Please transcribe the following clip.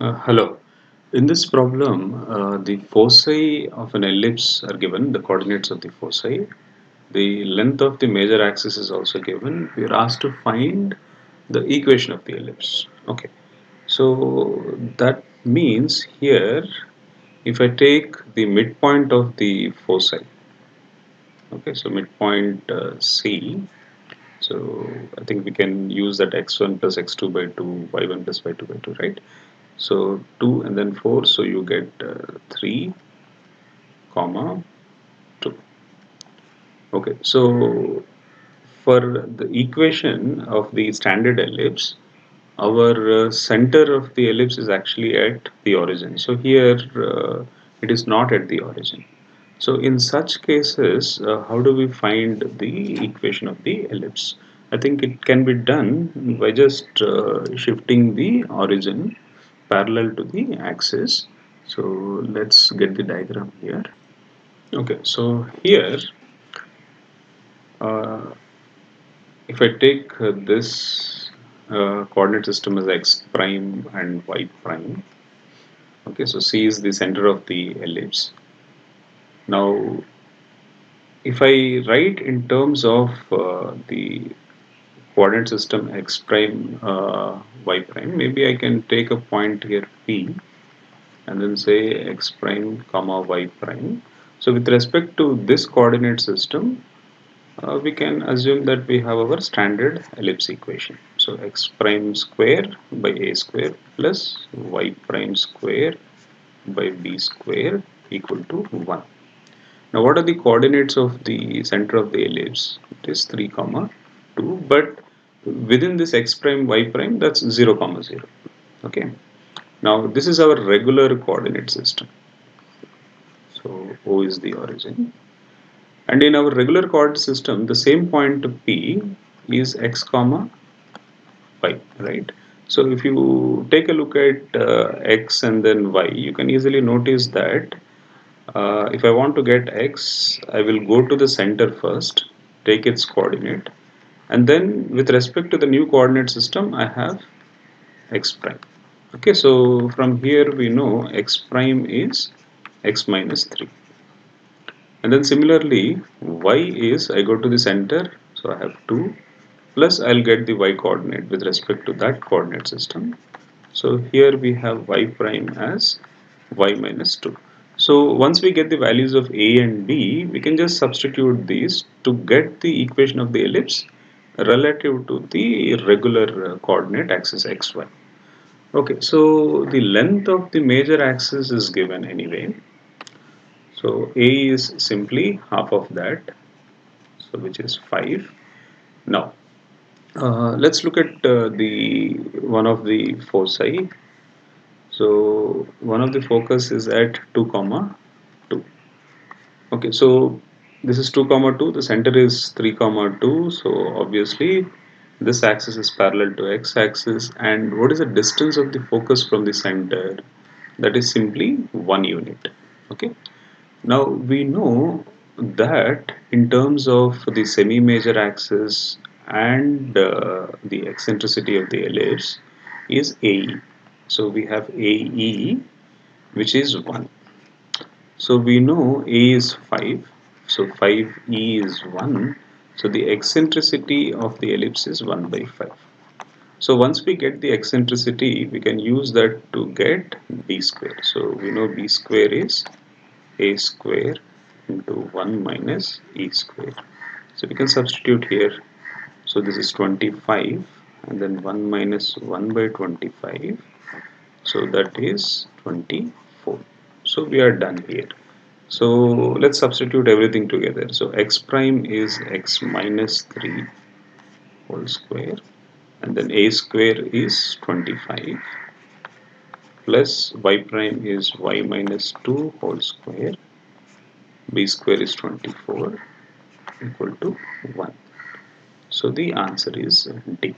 Hello. In this problem, the foci of an ellipse are given, the coordinates of the foci. The length of the major axis is also given. We are asked to find the equation of the ellipse. Okay. So that means here, if I take the midpoint of the foci, okay, so midpoint C, so I think we can use that x1 plus x2 by 2, y1 plus y2 by 2, right? So 2 and then 4, so you get 3 comma 2. Okay, so for the equation of the standard ellipse, our center of the ellipse is actually at the origin. So here it is not at the origin. So in such cases, how do we find the equation of the ellipse? I think it can be done by just shifting the origin parallel to the axis. So let's get the diagram here. Okay, so here uh, if I take this coordinate system as x prime and y prime, okay, so C is the center of the ellipse. Now if I write in terms of the coordinate system x prime y prime, maybe I can take a point here P and then say x prime comma y prime. So with respect to this coordinate system, we can assume that we have our standard ellipse equation. So x prime square by a square plus y prime square by b square equal to 1. Now what are the coordinates of the center of the ellipse? It is 3 comma 2, but within this x prime y prime, that's 0 comma 0. Okay. Now this is our regular coordinate system. So O is the origin. And in our regular coordinate system, the same point P is x comma y, right? So if you take a look at x and then y, you can easily notice that if I want to get x, I will go to the center first, take its coordinate, and then with respect to the new coordinate system, I have x prime. Okay, so from here we know x prime is x minus 3. And then similarly, y is, I go to the center, so I have 2, plus I'll get the y coordinate with respect to that coordinate system. So here we have y prime as y minus 2. So once we get the values of a and b, we can just substitute these to get the equation of the ellipse relative to the regular coordinate axis xy. Okay, so the length of the major axis is given anyway. So a is simply half of that, so which is 5. Now let's look at the one of the foci. So one of the focus is at 2 comma 2. Okay, so this is 2 comma 2, the center is 3 comma 2, so obviously this axis is parallel to x axis. And what is the distance of the focus from the center? That is simply 1 unit. Okay, now we know that in terms of the semi-major axis and the eccentricity of the ellipse is AE. So we have AE, which is 1. So we know A is 5. So 5E is 1. So the eccentricity of the ellipse is 1 by 5. So once we get the eccentricity, we can use that to get B square. So we know B square is A square into 1 minus E square. So we can substitute here. So this is 25 and then 1 minus 1 by 25. So that is 24. So we are done here. So let's substitute everything together. So x prime is x minus 3 whole square, and then a square is 25 plus y prime is y minus 2 whole square, b square is 24 equal to 1. So the answer is D.